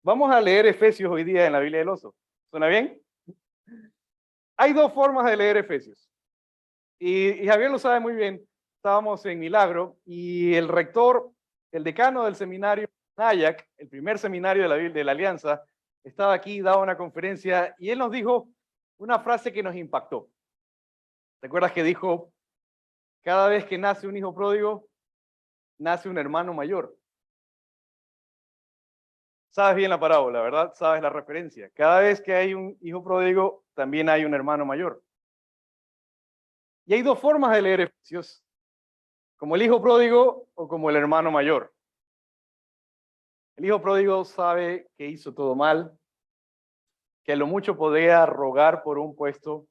Vamos a leer Efesios hoy día en la Biblia del Oso. ¿Suena bien? Hay dos formas de leer Efesios. Y Javier lo sabe muy bien. Estábamos en Milagro y el rector, el decano del seminario NAYAC, el primer seminario de la Alianza, estaba aquí, daba una conferencia y él nos dijo una frase que nos impactó. ¿Recuerdas que dijo, cada vez que nace un hijo pródigo, nace un hermano mayor? Sabes bien la parábola, ¿verdad? Sabes la referencia. Cada vez que hay un hijo pródigo, también hay un hermano mayor. Y hay dos formas de leer Efesios, como el hijo pródigo o como el hermano mayor. El hijo pródigo sabe que hizo todo mal, que a lo mucho podría rogar por un puesto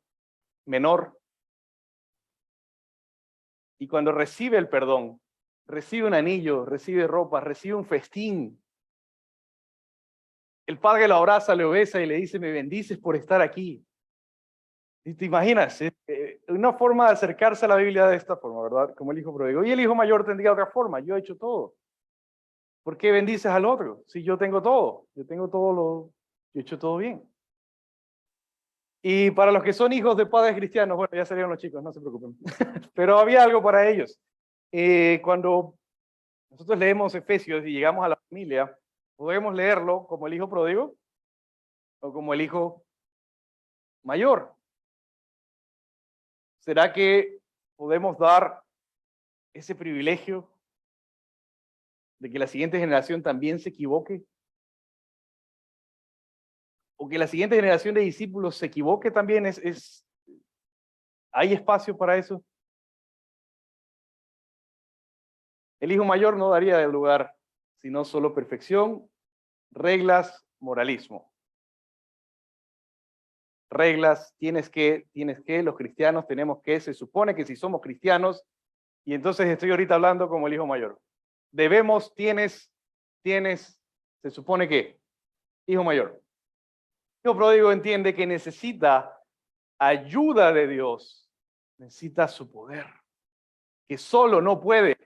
menor. Y cuando recibe el perdón, recibe un anillo, recibe ropa, recibe un festín. El padre lo abraza, le besa y le dice, me bendices por estar aquí. ¿Y te imaginas? Una forma de acercarse a la Biblia de esta forma, ¿verdad? Como el hijo pródigo. Y el hijo mayor tendría otra forma. Yo he hecho todo. ¿Por qué bendices al otro? Si yo tengo todo. Yo he hecho todo bien. Y para los que son hijos de padres cristianos, bueno, ya serían los chicos, no se preocupen. Pero había algo para ellos. Cuando nosotros leemos Efesios y llegamos a la familia, podemos leerlo como el hijo pródigo o como el hijo mayor. ¿Será que podemos dar ese privilegio de que la siguiente generación también se equivoque? ¿O que la siguiente generación de discípulos se equivoque también? ¿Hay espacio para eso? El hijo mayor no daría de lugar, sino solo perfección, reglas, moralismo. Reglas, tienes que, los cristianos tenemos que, se supone que si somos cristianos, y entonces estoy ahorita hablando como el hijo mayor. Debemos, tienes, se supone que, hijo mayor. El hijo pródigo entiende que necesita ayuda de Dios, necesita su poder, que solo no puede.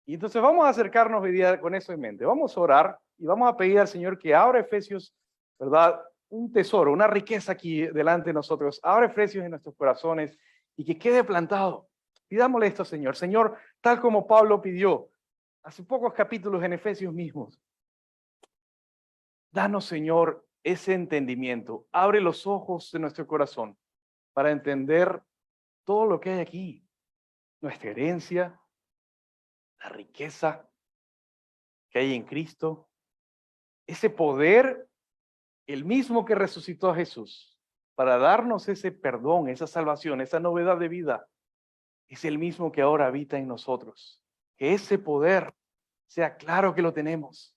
Y entonces vamos a acercarnos hoy día con eso en mente. Vamos a orar y vamos a pedir al Señor que abra Efesios, ¿verdad? Un tesoro, una riqueza aquí delante de nosotros. Abra Efesios en nuestros corazones y que quede plantado. Pidámosle esto, Señor. Señor, tal como Pablo pidió hace pocos capítulos en Efesios mismos. Danos, Señor, ese entendimiento. Abre los ojos de nuestro corazón para entender todo lo que hay aquí. Nuestra herencia, la riqueza que hay en Cristo, ese poder, el mismo que resucitó a Jesús, para darnos ese perdón, esa salvación, esa novedad de vida, es el mismo que ahora habita en nosotros. Que ese poder sea claro que lo tenemos,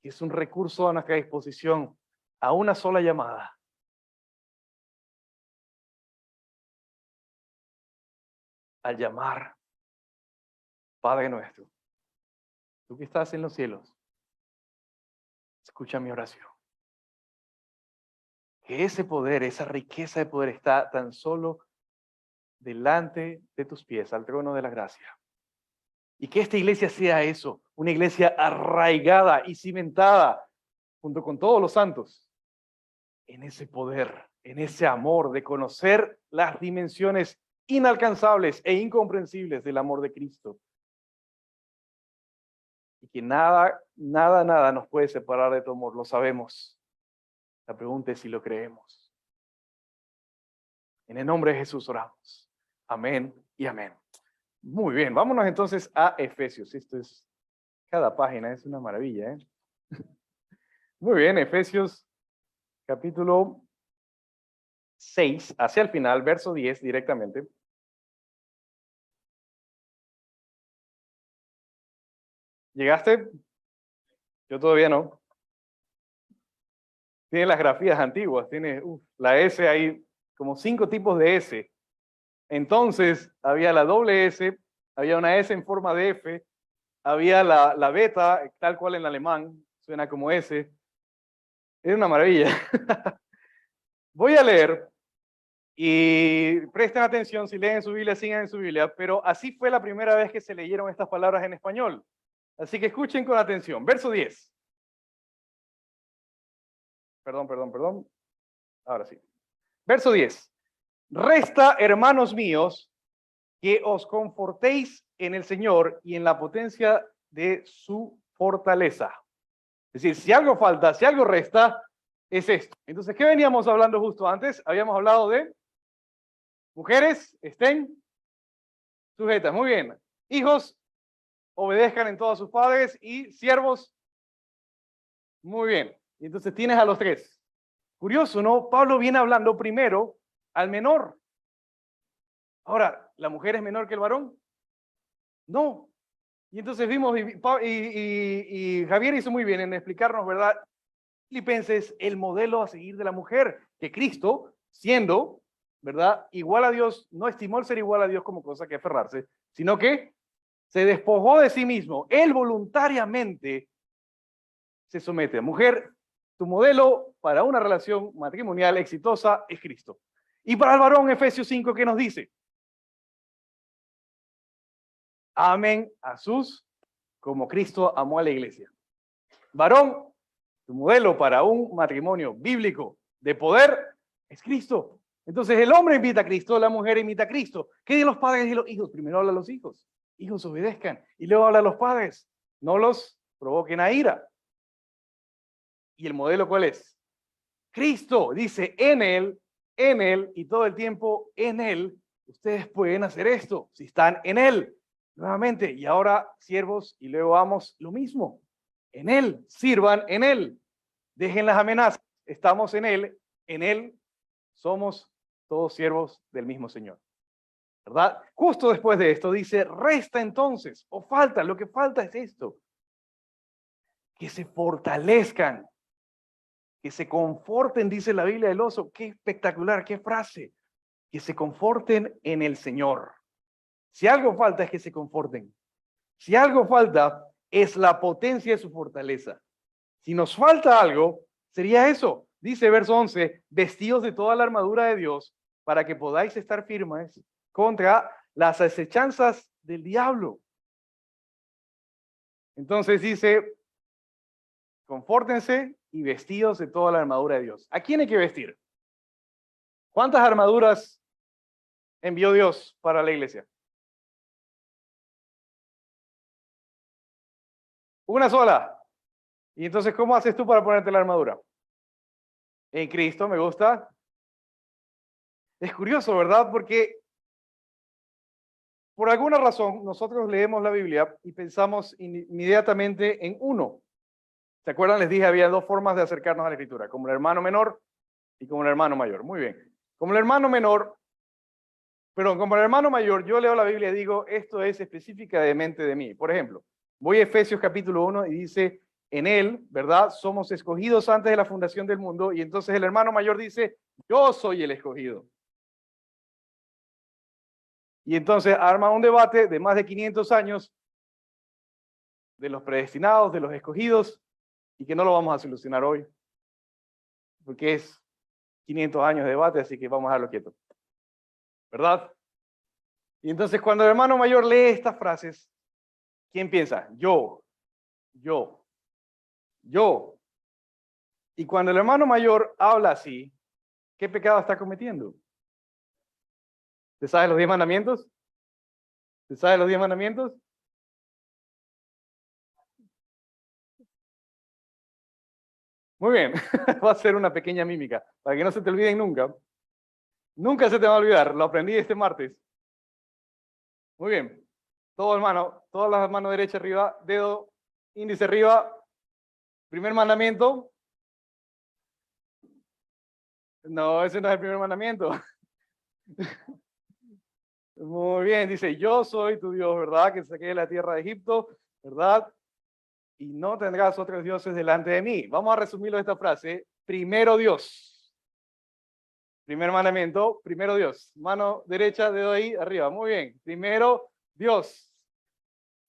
que es un recurso a nuestra disposición, a una sola llamada. Al llamar, Padre nuestro, tú que estás en los cielos, escucha mi oración. Que ese poder, esa riqueza de poder está tan solo delante de tus pies, al trono de la gracia. Y que esta iglesia sea eso, una iglesia arraigada y cimentada junto con todos los santos en ese poder, en ese amor de conocer las dimensiones inalcanzables e incomprensibles del amor de Cristo. Y que nada nos puede separar de tu amor, lo sabemos. La pregunta es si lo creemos. En el nombre de Jesús oramos. Amén y amén. Muy bien, vámonos entonces a Efesios. Esto es, cada página es una maravilla, ¿eh? Muy bien, Efesios capítulo 6, hacia el final, verso 10 directamente. ¿Llegaste? Yo todavía no. Tiene las grafías antiguas, tiene la S, hay como 5 tipos de S. Entonces, había la doble S, había una S en forma de F, había la beta, tal cual en alemán, suena como S. Es una maravilla. Voy a leer y presten atención, si leen su Biblia, sigan en su Biblia, pero así fue la primera vez que se leyeron estas palabras en español. Así que escuchen con atención. Verso 10. Perdón. Ahora sí. Verso 10. Resta, hermanos míos, que os confortéis en el Señor y en la potencia de su fortaleza. Es decir, si algo falta, si algo resta, es esto. Entonces, ¿qué veníamos hablando justo antes? Habíamos hablado de mujeres, estén sujetas. Muy bien. Hijos, obedezcan en todos sus padres, y siervos, muy bien. Y entonces tienes a los tres. Curioso, ¿no? Pablo viene hablando primero al menor. Ahora, ¿la mujer es menor que el varón? No. Y entonces vimos, y Javier hizo muy bien en explicarnos, ¿verdad? Filipenses, el modelo a seguir de la mujer, que Cristo, siendo, ¿verdad?, igual a Dios, no estimó el ser igual a Dios como cosa que aferrarse, sino que se despojó de sí mismo. Él voluntariamente se somete. Mujer, tu modelo para una relación matrimonial exitosa es Cristo. Y para el varón, Efesios 5, ¿qué nos dice? Amen a sus como Cristo amó a la iglesia. Varón, tu modelo para un matrimonio bíblico de poder es Cristo. Entonces el hombre invita a Cristo, la mujer invita a Cristo. ¿Qué de los padres y los hijos? Primero habla a los hijos. Hijos, obedezcan. Y luego habla a los padres. No los provoquen a ira. ¿Y el modelo cuál es? Cristo. Dice, en él y todo el tiempo en él, ustedes pueden hacer esto, si están en él. Nuevamente, y ahora siervos, y luego vamos lo mismo. En él, sirvan en él. Dejen las amenazas. Estamos en él somos todos siervos del mismo Señor. ¿Verdad? Justo después de esto dice, resta entonces, o falta, lo que falta es esto. Que se fortalezcan, que se conforten, dice la Biblia del oso. Qué espectacular, qué frase. Que se conforten en el Señor. Si algo falta es que se conforten. Si algo falta es la potencia de su fortaleza. Si nos falta algo, sería eso. Dice verso 11, vestidos de toda la armadura de Dios para que podáis estar firmes contra las acechanzas del diablo. Entonces dice, confórtense y vestidos de toda la armadura de Dios. ¿A quién hay que vestir? ¿Cuántas armaduras envió Dios para la iglesia? Una sola. Y entonces, ¿cómo haces tú para ponerte la armadura? En Cristo, me gusta. Es curioso, ¿verdad? Porque por alguna razón nosotros leemos la Biblia y pensamos inmediatamente en uno. ¿Se acuerdan? Les dije, había dos formas de acercarnos a la Escritura, como el hermano menor y como el hermano mayor. Muy bien. Como el hermano menor, perdón, como el hermano mayor, yo leo la Biblia y digo, esto es específicamente de mí. Por ejemplo, voy a Efesios capítulo 1 y dice, en él, ¿verdad? Somos escogidos antes de la fundación del mundo, y entonces el hermano mayor dice, yo soy el escogido. Y entonces arma un debate de más de 500 años de los predestinados, de los escogidos, y que no lo vamos a solucionar hoy, porque es 500 años de debate, así que vamos a dejarlo quieto. ¿Verdad? Y entonces cuando el hermano mayor lee estas frases, ¿quién piensa? Yo. Y cuando el hermano mayor habla así, ¿qué pecado está cometiendo? ¿Te sabes los 10 mandamientos? ¿Te sabes los 10 mandamientos? Muy bien, va a ser una pequeña mímica, para que no se te olviden nunca. Nunca se te va a olvidar, lo aprendí este martes. Muy bien, todo hermano, todas las manos derecha arriba, dedo índice arriba, primer mandamiento. No, ese no es el primer mandamiento. Muy bien, dice, yo soy tu Dios, ¿verdad? Que saqué de la tierra de Egipto, ¿verdad? Y no tendrás otros dioses delante de mí. Vamos a resumirlo de esta frase. Primero Dios. Primer mandamiento, primero Dios. Mano derecha, dedo ahí, arriba. Muy bien. Primero Dios.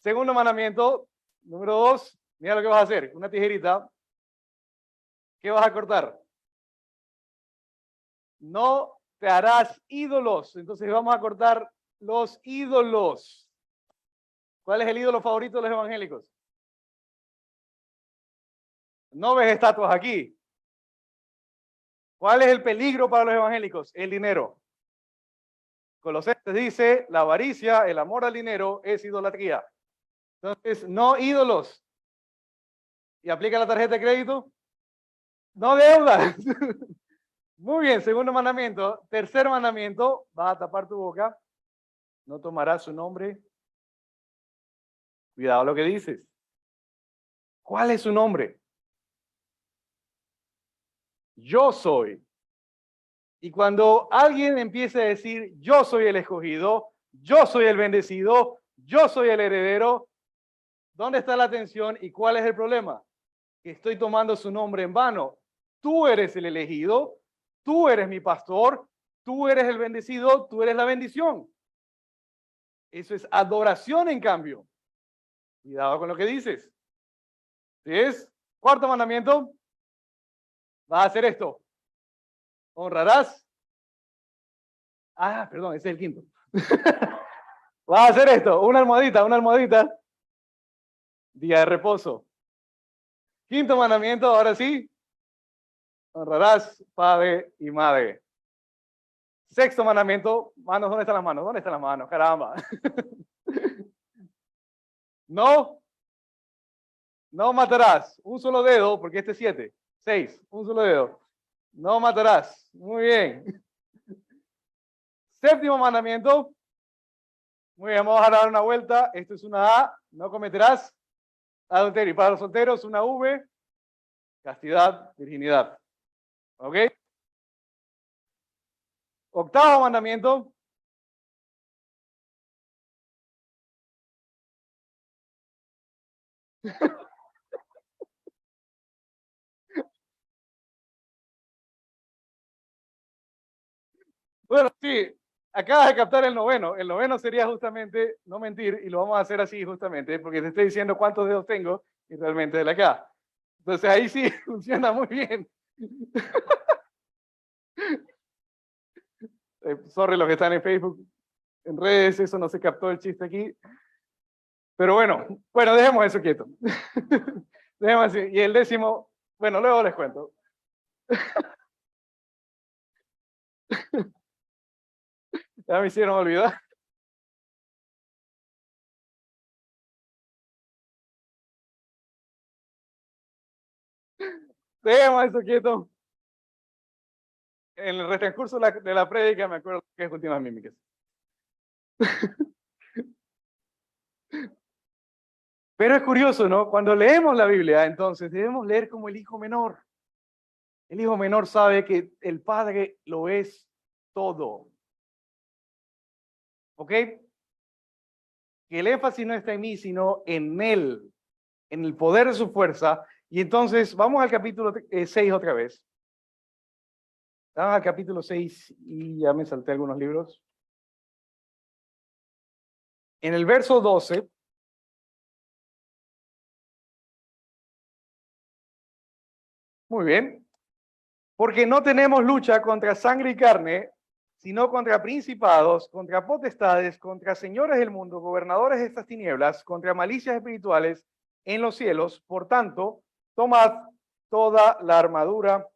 Segundo mandamiento, número 2. Mira lo que vas a hacer. Una tijerita. ¿Qué vas a cortar? No te harás ídolos. Entonces vamos a cortar los ídolos. ¿Cuál es el ídolo favorito de los evangélicos? No ves estatuas aquí. ¿Cuál es el peligro para los evangélicos? El dinero. Colosenses dice, la avaricia, el amor al dinero es idolatría. Entonces, no ídolos. ¿Y aplica la tarjeta de crédito? No deudas. Muy bien, segundo mandamiento. Tercer mandamiento, vas a tapar tu boca. No tomarás su nombre. Cuidado lo que dices. ¿Cuál es su nombre? Yo soy. Y cuando alguien empiece a decir, yo soy el escogido, yo soy el bendecido, yo soy el heredero, ¿dónde está la atención y cuál es el problema? Que estoy tomando su nombre en vano. Tú eres el elegido, tú eres mi pastor, tú eres el bendecido, tú eres la bendición. Eso es adoración en cambio. Cuidado con lo que dices. ¿Sí es? Cuarto mandamiento. Vas a hacer esto. Honrarás. Ah, perdón, ese es el quinto. Vas a hacer esto. Una almohadita, una almohadita. Día de reposo. Quinto mandamiento, ahora sí. Honrarás padre y madre. Sexto mandamiento. Manos, ¿dónde están las manos? ¿Dónde están las manos? Caramba. No. No matarás. Un solo dedo, porque este es 7. 6. Un solo dedo. No matarás. Muy bien. Séptimo mandamiento. Muy bien, vamos a dar una vuelta. Esto es una A. No cometerás adulterio. Y para los solteros, una V. Castidad, virginidad. ¿Ok? Octavo mandamiento. Bueno, sí, acabas de captar el noveno. El noveno sería justamente no mentir y lo vamos a hacer así justamente porque te estoy diciendo cuántos dedos tengo y realmente de la acá. Entonces ahí sí funciona muy bien. Sorry los que están en Facebook, en redes, eso no se captó el chiste aquí. Pero bueno, dejemos eso quieto. Dejemos así. Y el décimo, bueno, luego les cuento. Ya me hicieron olvidar. Dejemos eso quieto. En el transcurso de la prédica me acuerdo que es últimas mímicas. Pero es curioso, ¿no? Cuando leemos la Biblia, entonces debemos leer como el hijo menor. El hijo menor sabe que el padre lo es todo. ¿Ok? Que el énfasis no está en mí, sino en él, en el poder de su fuerza. Y entonces vamos al capítulo 6 otra vez. Vamos al capítulo 6 y ya me salté algunos libros. En el verso 12. Muy bien. Porque no tenemos lucha contra sangre y carne, sino contra principados, contra potestades, contra señores del mundo, gobernadores de estas tinieblas, contra malicias espirituales en los cielos. Por tanto, tomad toda la armadura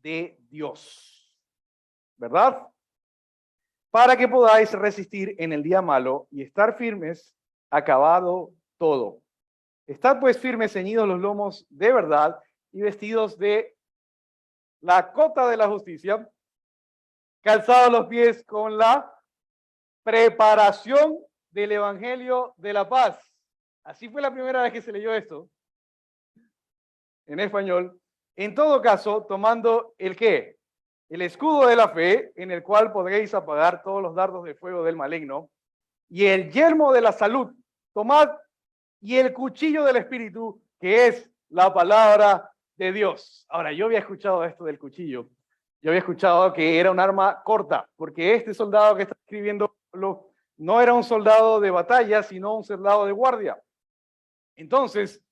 de Dios, ¿verdad? Para que podáis resistir en el día malo y estar firmes, acabado todo. Estad pues firmes, ceñidos los lomos de verdad y vestidos de la cota de la justicia, calzados los pies con la preparación del Evangelio de la paz. Así fue la primera vez que se leyó esto en español. En todo caso, tomando el qué? El escudo de la fe, en el cual podréis apagar todos los dardos de fuego del maligno, y el yelmo de la salud, tomad, y el cuchillo del Espíritu, que es la palabra de Dios. Ahora, yo había escuchado esto del cuchillo. Yo había escuchado que era un arma corta, porque este soldado que está escribiendo no era un soldado de batalla, sino un soldado de guardia. Entonces,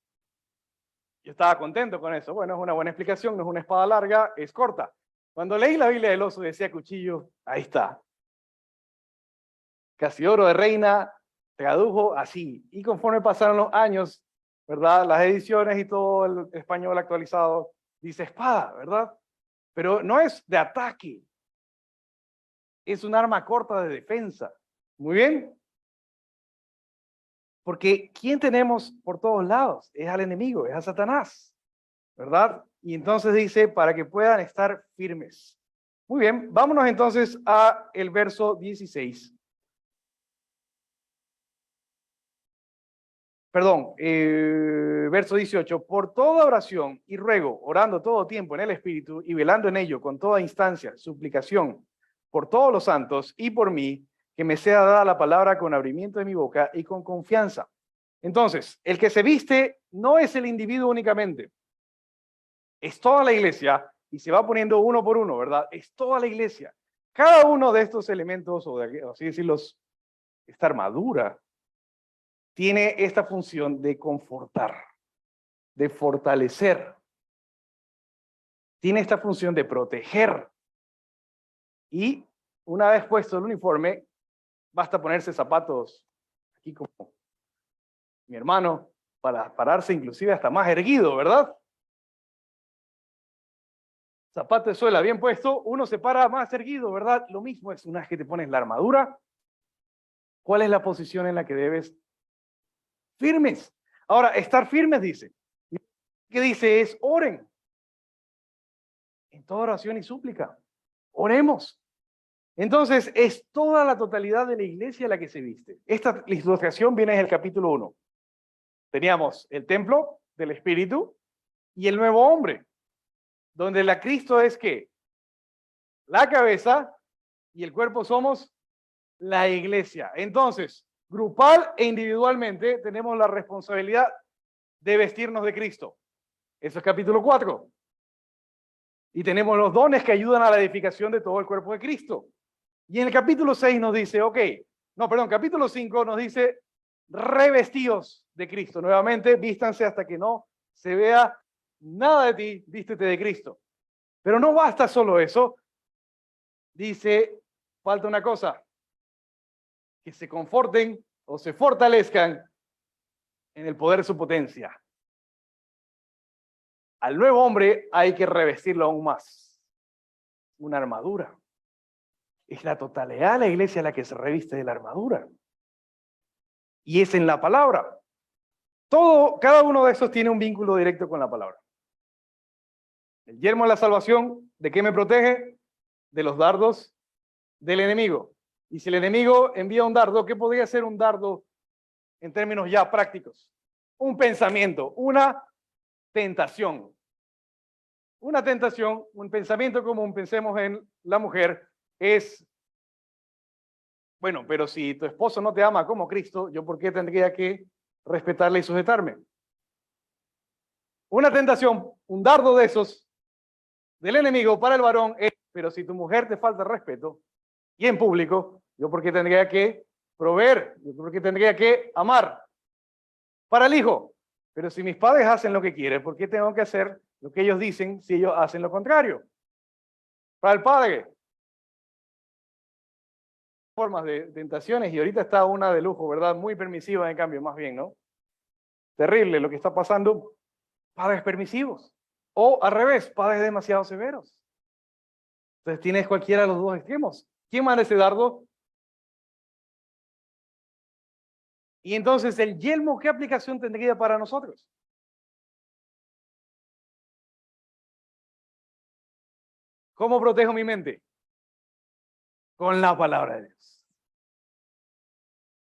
yo estaba contento con eso. Bueno, es una buena explicación, no es una espada larga, es corta. Cuando leí la Biblia del oso decía cuchillo, ahí está. Casiodoro de Reina tradujo así. Y conforme pasaron los años, ¿verdad? Las ediciones y todo el español actualizado dice espada, ¿verdad? pero no es de ataque. Es un arma corta de defensa. Muy bien. Porque ¿quién tenemos por todos lados? Es al enemigo, es a Satanás, ¿verdad? Y entonces dice, para que puedan estar firmes. Muy bien, vámonos entonces a el verso 16. Perdón, verso 18. Por toda oración y ruego, orando todo tiempo en el Espíritu y velando en ello con toda instancia, suplicación, por todos los santos y por mí, que me sea dada la palabra con abrimiento de mi boca y con confianza. Entonces, el que se viste no es el individuo únicamente, es toda la iglesia y se va poniendo uno por uno, ¿verdad? Es toda la iglesia. Cada uno de estos elementos, o de, así decirlo, esta armadura, tiene esta función de confortar, de fortalecer, tiene esta función de proteger. Y una vez puesto el uniforme, basta ponerse zapatos aquí como mi hermano, para pararse inclusive hasta más erguido, ¿verdad? Zapato de suela bien puesto, uno se para más erguido, ¿verdad? Lo mismo es una vez que te pones la armadura. ¿Cuál es la posición en la que debes? Firmes. Ahora, estar firmes dice. ¿Qué dice? Es oren. En toda oración y súplica. Oremos. Entonces, es toda la totalidad de la iglesia la que se viste. Esta ilustración viene en el capítulo 1. Teníamos el templo del Espíritu y el nuevo hombre, donde la Cristo es ¿qué? La cabeza y el cuerpo somos la iglesia. Entonces, grupal e individualmente tenemos la responsabilidad de vestirnos de Cristo. Eso es capítulo 4. Y tenemos los dones que ayudan a la edificación de todo el cuerpo de Cristo. Y en el capítulo 6 nos dice, capítulo 5 nos dice, revestidos de Cristo. Nuevamente, vístanse hasta que no se vea nada de ti, vístete de Cristo. Pero no basta solo eso. Dice, falta una cosa, que se conforten o se fortalezcan en el poder de su potencia. Al nuevo hombre hay que revestirlo aún más. Una armadura. Es la totalidad de la iglesia la que se reviste de la armadura. Y es en la palabra. Cada uno de esos tiene un vínculo directo con la palabra. El yelmo de la salvación, ¿de qué me protege? De los dardos del enemigo. Y si el enemigo envía un dardo, ¿qué podría ser un dardo en términos ya prácticos? Un pensamiento, una tentación. Una tentación, un pensamiento común, pensemos en la mujer, es, bueno, pero si tu esposo no te ama como Cristo, ¿yo por qué tendría que respetarle y sujetarme? Una tentación, un dardo de esos del enemigo para el varón es, pero si tu mujer te falta respeto y en público, ¿yo por qué tendría que proveer? ¿Yo por qué tendría que amar? Para el hijo, pero si mis padres hacen lo que quieren, ¿por qué tengo que hacer lo que ellos dicen si ellos hacen lo contrario? Para el padre, formas de tentaciones y ahorita está una de lujo, ¿verdad? Muy permisiva en cambio, más bien, ¿no? Terrible lo que está pasando. Padres permisivos. O al revés, padres demasiado severos. Entonces tienes cualquiera de los dos extremos. ¿Quién manda ese dardo? Y entonces el yelmo, ¿qué aplicación tendría para nosotros? ¿Cómo protejo mi mente? Con la palabra de Dios.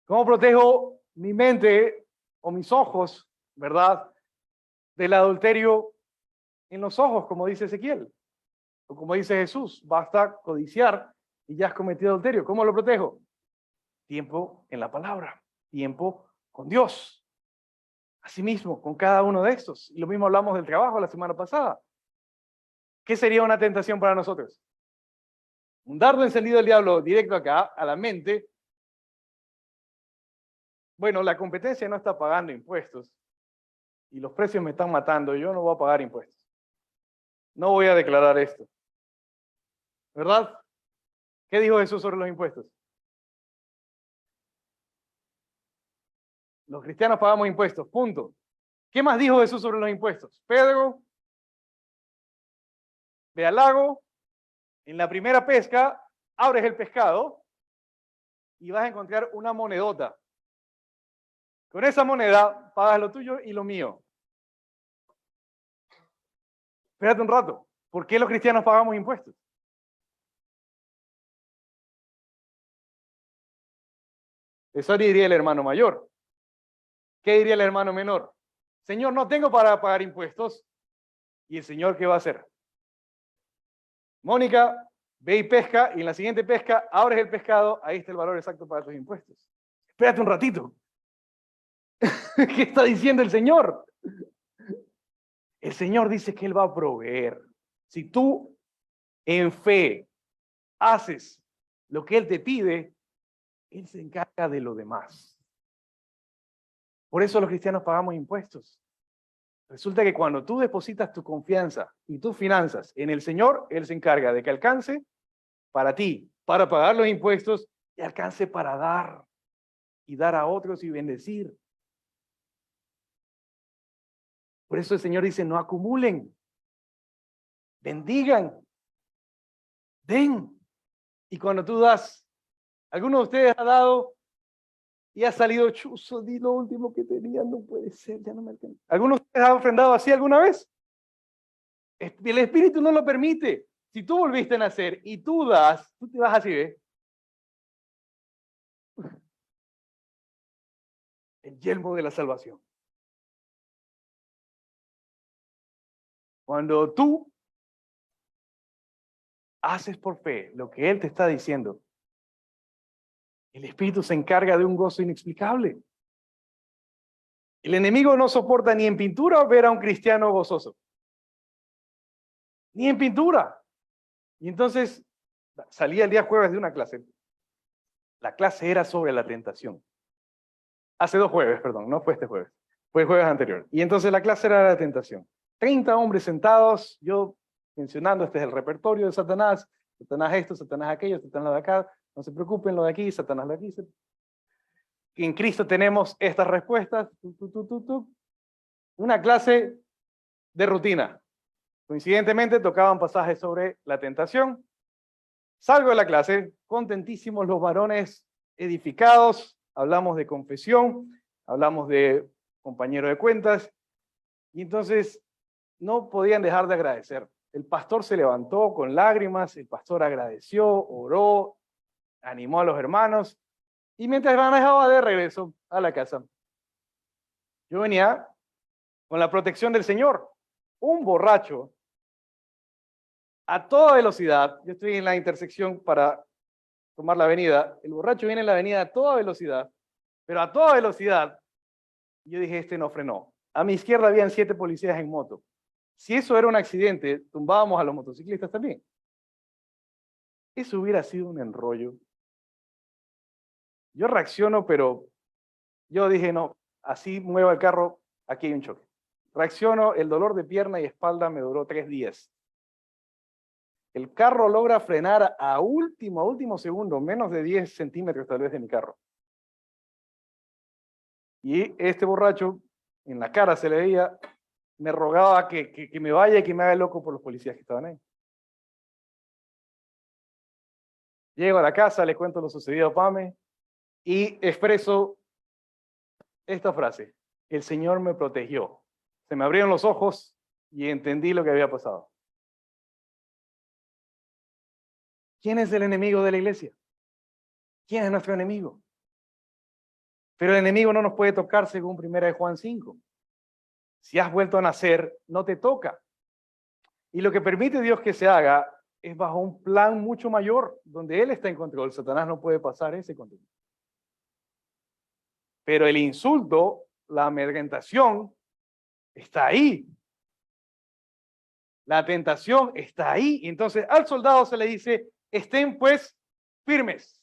¿Cómo protejo mi mente o mis ojos, verdad, del adulterio en los ojos, como dice Ezequiel? O como dice Jesús, basta codiciar y ya has cometido adulterio. ¿Cómo lo protejo? Tiempo en la palabra, tiempo con Dios. Asimismo, con cada uno de estos. Y lo mismo hablamos del trabajo la semana pasada. ¿Qué sería una tentación para nosotros? Un dardo encendido del diablo directo acá, a la mente. Bueno, la competencia no está pagando impuestos y los precios me están matando. Yo no voy a pagar impuestos. No voy a declarar esto. ¿Verdad? ¿Qué dijo Jesús sobre los impuestos? Los cristianos pagamos impuestos, punto. ¿Qué más dijo Jesús sobre los impuestos? Pedro ve al lago, en la primera pesca, abres el pescado y vas a encontrar una monedota. Con esa moneda pagas lo tuyo y lo mío. Espérate un rato. ¿Por qué los cristianos pagamos impuestos? Eso diría el hermano mayor. ¿Qué diría el hermano menor? Señor, no tengo para pagar impuestos. ¿Y el Señor qué va a hacer? Mónica, ve y pesca, y en la siguiente pesca abres el pescado, ahí está el valor exacto para tus impuestos. Espérate un ratito. ¿Qué está diciendo el Señor? El Señor dice que Él va a proveer. Si tú en fe haces lo que Él te pide, Él se encarga de lo demás. Por eso los cristianos pagamos impuestos. Resulta que cuando tú depositas tu confianza y tus finanzas en el Señor, Él se encarga de que alcance para ti, para pagar los impuestos y alcance para dar y dar a otros y bendecir. Por eso el Señor dice, no acumulen, bendigan, den. Y cuando tú das, alguno de ustedes ha dado y ha salido chuzo, di lo último que tenía, no puede ser, ya no me alcanza. ¿Alguno de ustedes ha ofrendado así alguna vez? El Espíritu no lo permite. Si tú volviste a nacer y tú das, tú te vas así, ¿ves? El yelmo de la salvación. Cuando tú haces por fe lo que Él te está diciendo, el Espíritu se encarga de un gozo inexplicable. El enemigo no soporta ni en pintura ver a un cristiano gozoso. Ni en pintura. Y entonces salí el día jueves de una clase. La clase era sobre la tentación. Hace 2 jueves, perdón, no fue este jueves. Fue el jueves anterior. Y entonces la clase era la tentación. 30 hombres sentados, yo mencionando, este es el repertorio de Satanás. Satanás esto, Satanás aquello, Satanás de acá. No se preocupen, lo de aquí, Satanás de aquí. En Cristo tenemos estas respuestas. Una clase de rutina. Coincidentemente tocaban pasajes sobre la tentación. Salgo de la clase, contentísimos los varones edificados, hablamos de confesión, hablamos de compañero de cuentas, y entonces no podían dejar de agradecer. El pastor se levantó con lágrimas, el pastor agradeció, oró, animó a los hermanos, y mientras manejaba de regreso a la casa, yo venía con la protección del Señor. Un borracho a toda velocidad, yo estoy en la intersección para tomar la avenida, el borracho viene en la avenida a toda velocidad, pero a toda velocidad, yo dije, este no frenó. A mi izquierda habían 7 policías en moto. Si eso era un accidente, tumbábamos a los motociclistas también. Eso hubiera sido un enrollo. Yo reacciono, pero yo dije, no, así muevo el carro, aquí hay un choque. Reacciono, el dolor de pierna y espalda me duró 3 días. El carro logra frenar a último segundo, menos de 10 centímetros tal vez de mi carro. Y este borracho, en la cara se le veía, me rogaba que me vaya y que me haga loco por los policías que estaban ahí. Llego a la casa, le cuento lo sucedido a Pame y expreso esta frase: el Señor me protegió. Se me abrieron los ojos y entendí lo que había pasado. ¿Quién es el enemigo de la iglesia? ¿Quién es nuestro enemigo? Pero el enemigo no nos puede tocar según 1 Juan 5. Si has vuelto a nacer, no te toca. Y lo que permite Dios que se haga es bajo un plan mucho mayor, donde Él está en control. Satanás no puede pasar ese control. Pero el insulto, la amedrentación, está ahí. La tentación está ahí. Entonces al soldado se le dice, estén pues firmes.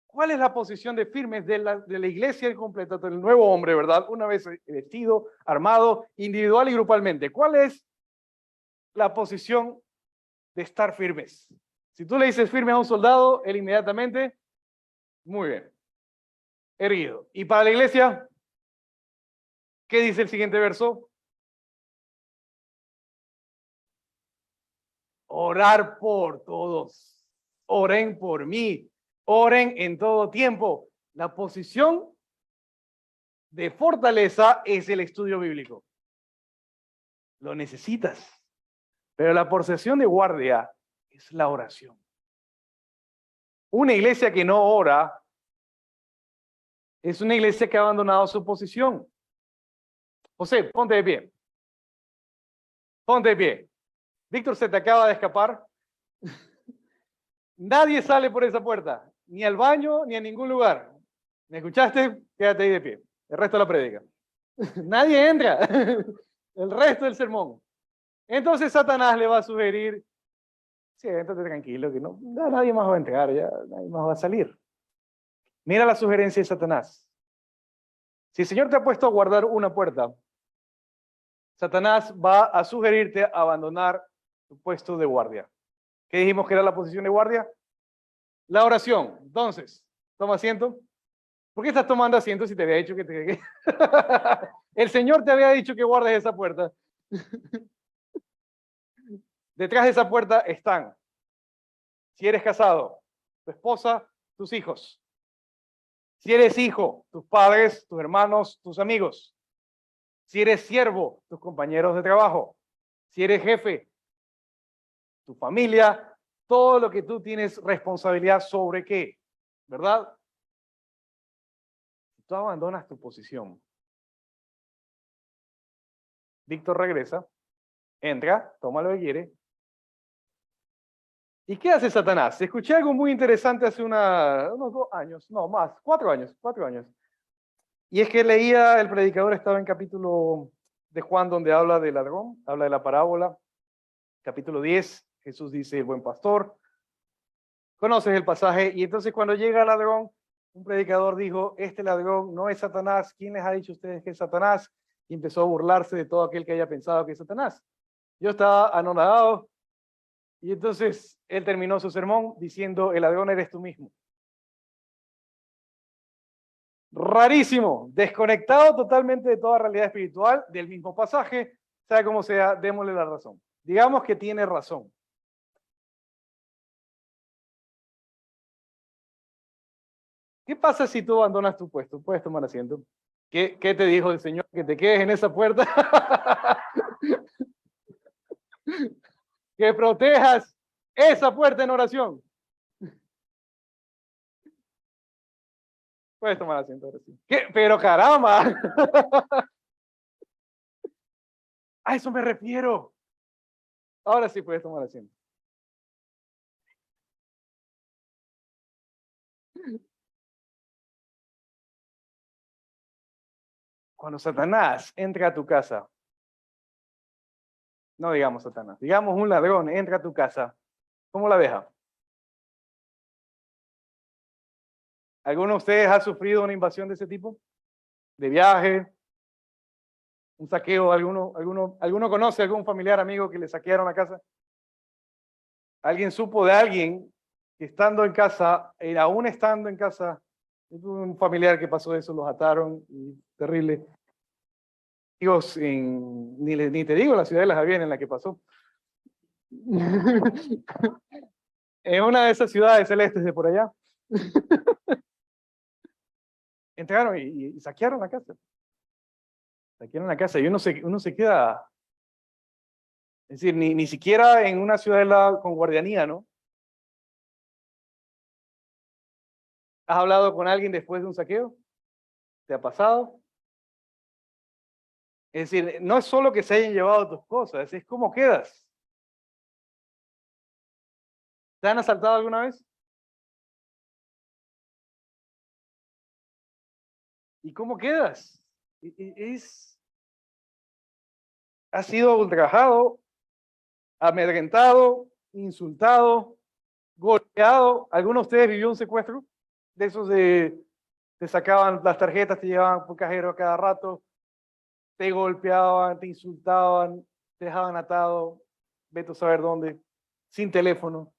¿Cuál es la posición de firmes de la iglesia completa, del nuevo hombre, verdad? Una vez vestido, armado, individual y grupalmente. ¿Cuál es la posición de estar firmes? Si tú le dices firme a un soldado, él inmediatamente, muy bien, erguido. Y para la iglesia, ¿qué dice el siguiente verso? Orar por todos. Oren por mí. Oren en todo tiempo. La posición de fortaleza es el estudio bíblico. Lo necesitas. Pero la posición de guardia es la oración. Una iglesia que no ora es una iglesia que ha abandonado su posición. José, ponte de pie. Ponte de pie. Víctor, se te acaba de escapar. Nadie sale por esa puerta, ni al baño, ni a ningún lugar. ¿Me escuchaste? Quédate ahí de pie. El resto de la prédica. Nadie entra. El resto del sermón. Entonces Satanás le va a sugerir, siéntate tranquilo, que no, nadie más va a entrar, ya nadie más va a salir. Mira la sugerencia de Satanás. Si el Señor te ha puesto a guardar una puerta, Satanás va a sugerirte abandonar tu puesto de guardia. ¿Qué dijimos que era la posición de guardia? La oración. Entonces, toma asiento. ¿Por qué estás tomando asiento si te había dicho que te... El Señor te había dicho que guardes esa puerta. Detrás de esa puerta están, si eres casado, tu esposa, tus hijos. Si eres hijo, tus padres, tus hermanos, tus amigos. Si eres siervo, tus compañeros de trabajo. Si eres jefe, tu familia, todo lo que tú tienes responsabilidad sobre qué, ¿verdad? Tú abandonas tu posición. Víctor regresa, entra, toma lo que quiere. ¿Y qué hace Satanás? Escuché algo muy interesante hace unos 2 años, no más, 4 años. Y es que leía, el predicador estaba en capítulo de Juan donde habla del ladrón, habla de la parábola, capítulo 10, Jesús dice el buen pastor. Conoces el pasaje, y entonces cuando llega el ladrón, un predicador dijo, este ladrón no es Satanás, ¿quién les ha dicho a ustedes que es Satanás? Y empezó a burlarse de todo aquel que haya pensado que es Satanás. Yo estaba anonadado, y entonces él terminó su sermón diciendo, el ladrón eres tú mismo. Rarísimo, desconectado totalmente de toda realidad espiritual del mismo pasaje, sea como sea, démosle la razón. Digamos que tiene razón. ¿Qué pasa si tú abandonas tu puesto? Puedes tomar asiento. ¿Qué te dijo el Señor? Que te quedes en esa puerta. Que protejas esa puerta en oración. Puedes tomar asiento ahora sí. ¿Qué? Pero caramba. A eso me refiero. Ahora sí puedes tomar asiento. Cuando Satanás entra a tu casa, no digamos Satanás, digamos un ladrón entra a tu casa, ¿cómo la deja? ¿Alguno de ustedes ha sufrido una invasión de ese tipo? ¿De viaje? ¿Un saqueo? ¿Alguno conoce a algún familiar, amigo que le saquearon la casa? ¿Alguien supo de alguien que estando en casa, aún estando en casa, un familiar que pasó eso, los ataron, y terrible? Amigos, ni te digo la ciudad de Las Javienas en la que pasó. En una de esas ciudades celestes de por allá. Entraron y saquearon la casa. Saquearon la casa y uno se queda, es decir, ni siquiera en una ciudadela con guardianía, ¿no? ¿Has hablado con alguien después de un saqueo? ¿Te ha pasado? Es decir, no es solo que se hayan llevado tus cosas, es cómo quedas. ¿Te han asaltado alguna vez? ¿Y cómo quedas? Has sido ultrajado, amedrentado, insultado, golpeado. ¿Alguno de ustedes vivió un secuestro? De esos te sacaban las tarjetas, te llevaban por cajero a cada rato, te golpeaban, te insultaban, te dejaban atado, vete a saber dónde, sin teléfono.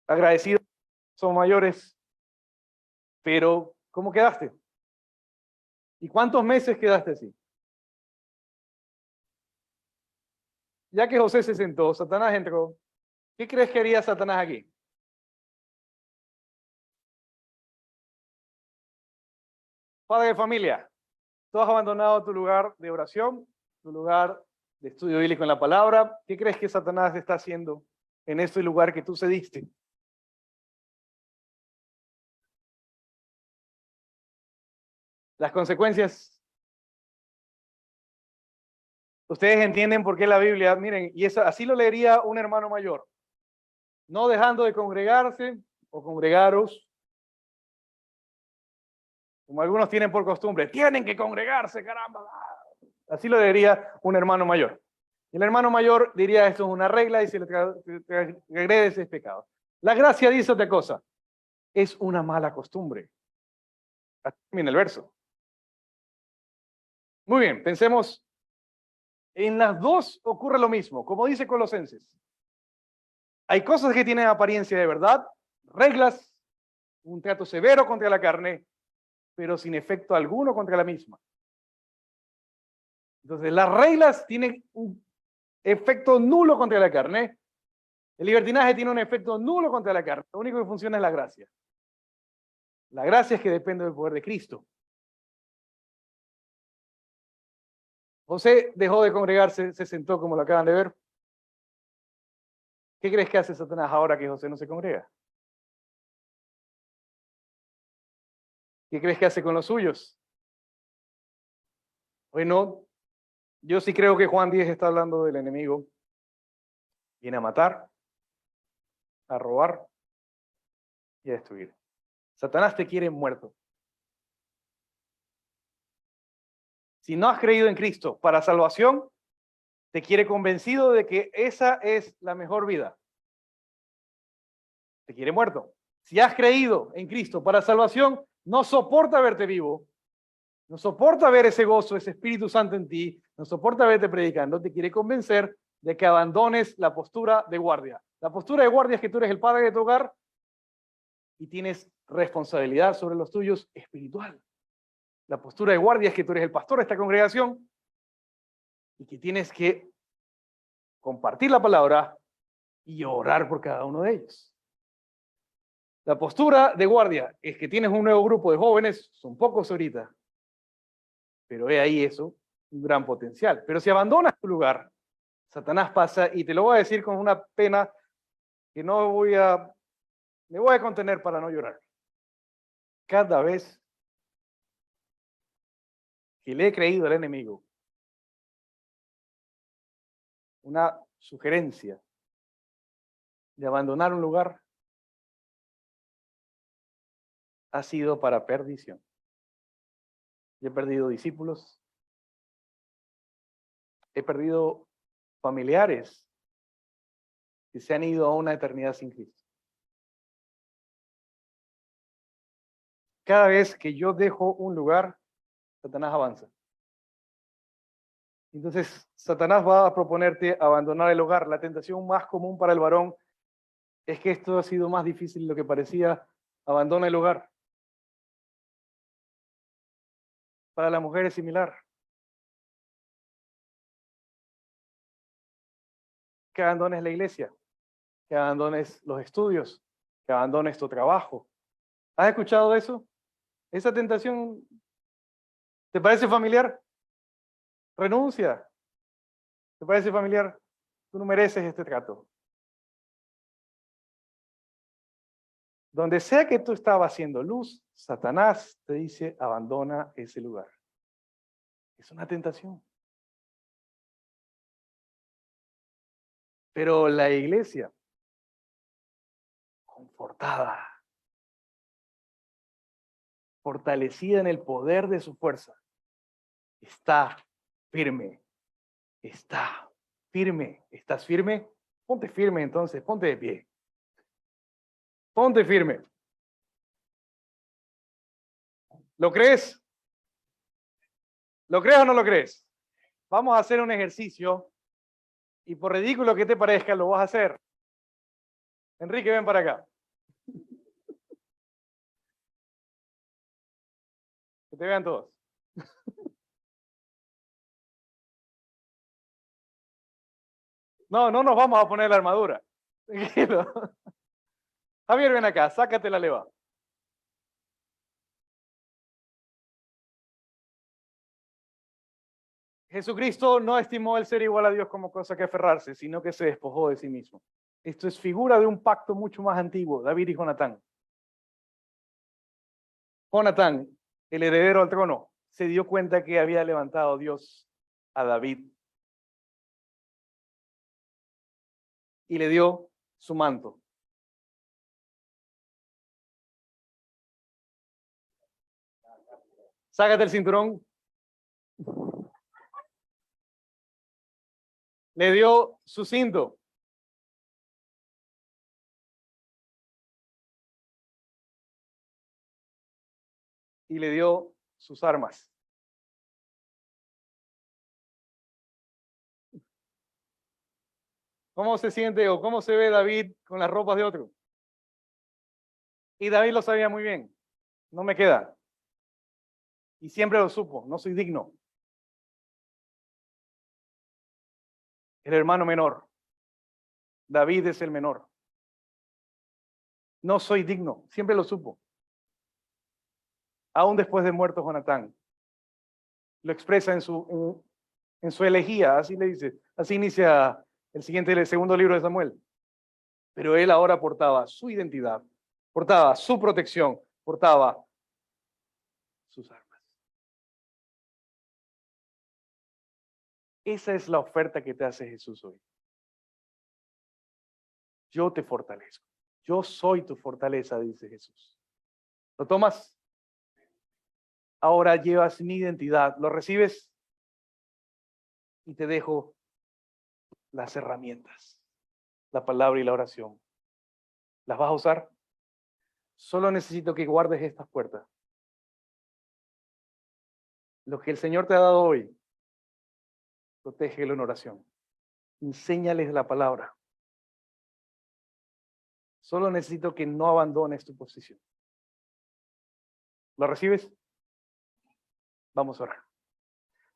Agradecidos, son mayores, pero ¿cómo quedaste? ¿Y cuántos meses quedaste así? ya que José se sentó, Satanás entró. ¿Qué crees que haría Satanás aquí? Padre de familia, tú has abandonado tu lugar de oración, tu lugar de estudio bíblico en la palabra. ¿Qué crees que Satanás está haciendo en este lugar que tú cediste? Las consecuencias, ustedes entienden por qué la Biblia, miren, y eso, así lo leería un hermano mayor, no dejando de congregarse o congregaros, como algunos tienen por costumbre, tienen que congregarse, caramba. Así lo diría un hermano mayor. El hermano mayor diría esto es una regla y si le agredes es pecado. La gracia dice otra cosa, es una mala costumbre. Así termina el verso. Muy bien, pensemos, en las dos ocurre lo mismo, como dice Colosenses. Hay cosas que tienen apariencia de verdad, reglas, un trato severo contra la carne, pero sin efecto alguno contra la misma. Entonces, las reglas tienen un efecto nulo contra la carne. El libertinaje tiene un efecto nulo contra la carne. Lo único que funciona es la gracia. La gracia es que depende del poder de Cristo. José dejó de congregarse, se sentó como lo acaban de ver. ¿Qué crees que hace Satanás ahora que José no se congrega? ¿Qué crees que hace con los suyos? Bueno, yo sí creo que Juan 10 está hablando del enemigo. Viene a matar, a robar y a destruir. Satanás te quiere muerto. Si no has creído en Cristo para salvación, te quiere convencido de que esa es la mejor vida. Te quiere muerto. Si has creído en Cristo para salvación, no soporta verte vivo, no soporta ver ese gozo, ese Espíritu Santo en ti, no soporta verte predicando, te quiere convencer de que abandones la postura de guardia. La postura de guardia es que tú eres el padre de tu hogar y tienes responsabilidad sobre los tuyos espiritual. La postura de guardia es que tú eres el pastor de esta congregación y que tienes que compartir la palabra y orar por cada uno de ellos. La postura de guardia es que tienes un nuevo grupo de jóvenes, son pocos ahorita, pero he ahí eso, un gran potencial. Pero si abandonas tu lugar, Satanás pasa, y te lo voy a decir con una pena que me voy a contener para no llorar. Cada vez que le he creído al enemigo una sugerencia de abandonar un lugar, ha sido para perdición. Yo he perdido discípulos, he perdido familiares que se han ido a una eternidad sin Cristo. Cada vez que yo dejo un lugar, Satanás avanza. Entonces, Satanás va a proponerte abandonar el hogar. La tentación más común para el varón es que esto ha sido más difícil de lo que parecía. Abandona el hogar. Para la mujer es similar. Que abandones la iglesia, que abandones los estudios, que abandones tu trabajo. ¿Has escuchado eso? ¿Esa tentación te parece familiar? Renuncia. ¿Te parece familiar? Tú no mereces este trato. Donde sea que tú estabas haciendo luz, Satanás te dice, abandona ese lugar. Es una tentación. Pero la iglesia, confortada, fortalecida en el poder de su fuerza, está firme, está firme. ¿Estás firme? Ponte firme entonces, ponte de pie. Ponte firme. ¿Lo crees? ¿Lo crees o no lo crees? Vamos a hacer un ejercicio y por ridículo que te parezca, lo vas a hacer. Enrique, ven para acá. Que te vean todos. No, no nos vamos a poner la armadura. Tranquilo. Javier, ven acá, sácate la leva. Jesucristo no estimó el ser igual a Dios como cosa que aferrarse, sino que se despojó de sí mismo. Esto es figura de un pacto mucho más antiguo, David y Jonatán. Jonatán, el heredero al trono, se dio cuenta que había levantado Dios a David y le dio su manto. Sácate el cinturón. Le dio su cinto. Y le dio sus armas. ¿Cómo se siente o cómo se ve David con las ropas de otro? Y David lo sabía muy bien. No me queda. Y siempre lo supo. No soy digno. El hermano menor. David es el menor. No soy digno. Siempre lo supo. Aún después de muerto Jonatán. Lo expresa en su elegía. Así le dice. Así inicia el segundo libro de Samuel. Pero él ahora portaba su identidad. Portaba su protección. Portaba sus armas. Esa es la oferta que te hace Jesús hoy. Yo te fortalezco. Yo soy tu fortaleza, dice Jesús. ¿Lo tomas? Ahora llevas mi identidad. ¿Lo recibes? Y te dejo las herramientas, la palabra y la oración. ¿Las vas a usar? Solo necesito que guardes estas puertas. Lo que el Señor te ha dado hoy, protégelo en oración. Enséñales la palabra. Solo necesito que no abandones tu posición. ¿Lo recibes? Vamos a orar.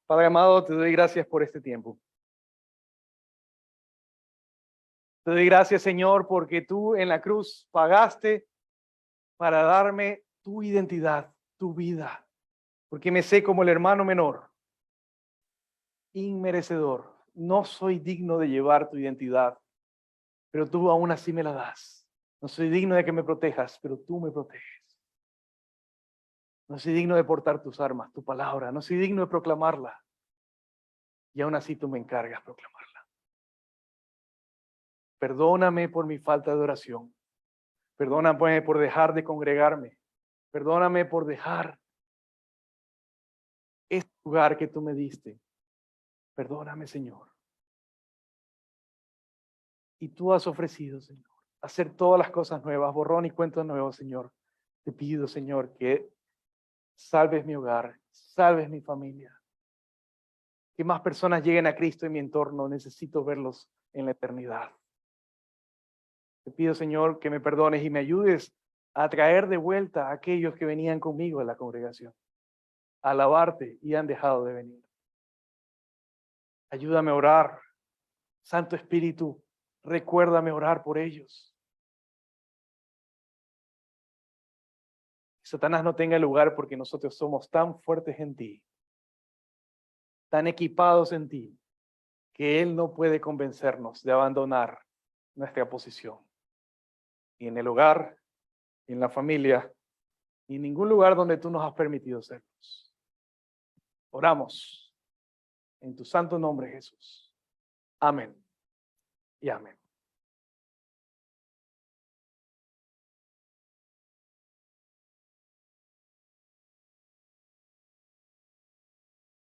Padre amado, te doy gracias por este tiempo. Te doy gracias, Señor, porque tú en la cruz pagaste para darme tu identidad, tu vida, porque me sé como el hermano menor, inmerecedor. No soy digno de llevar tu identidad, pero tú aún así me la das. No soy digno de que me protejas, pero tú me proteges. No soy digno de portar tus armas, tu palabra. No soy digno de proclamarla. Y aún así tú me encargas proclamarla. Perdóname por mi falta de oración. Perdóname por dejar de congregarme. Perdóname por dejar este lugar que tú me diste. Perdóname, Señor. Y tú has ofrecido, Señor, hacer todas las cosas nuevas, borrón y cuenta nuevos, Señor. Te pido, Señor, que salves mi hogar, salves mi familia. Que más personas lleguen a Cristo en mi entorno. Necesito verlos en la eternidad. Te pido, Señor, que me perdones y me ayudes a traer de vuelta a aquellos que venían conmigo a la congregación, a alabarte y han dejado de venir. Ayúdame a orar. Santo Espíritu, recuérdame orar por ellos. Satanás no tenga lugar porque nosotros somos tan fuertes en ti, tan equipados en ti, que él no puede convencernos de abandonar nuestra posición. Ni en el hogar, ni en la familia, ni en ningún lugar donde tú nos has permitido serlos. Oramos en tu santo nombre, Jesús. Amén y amén.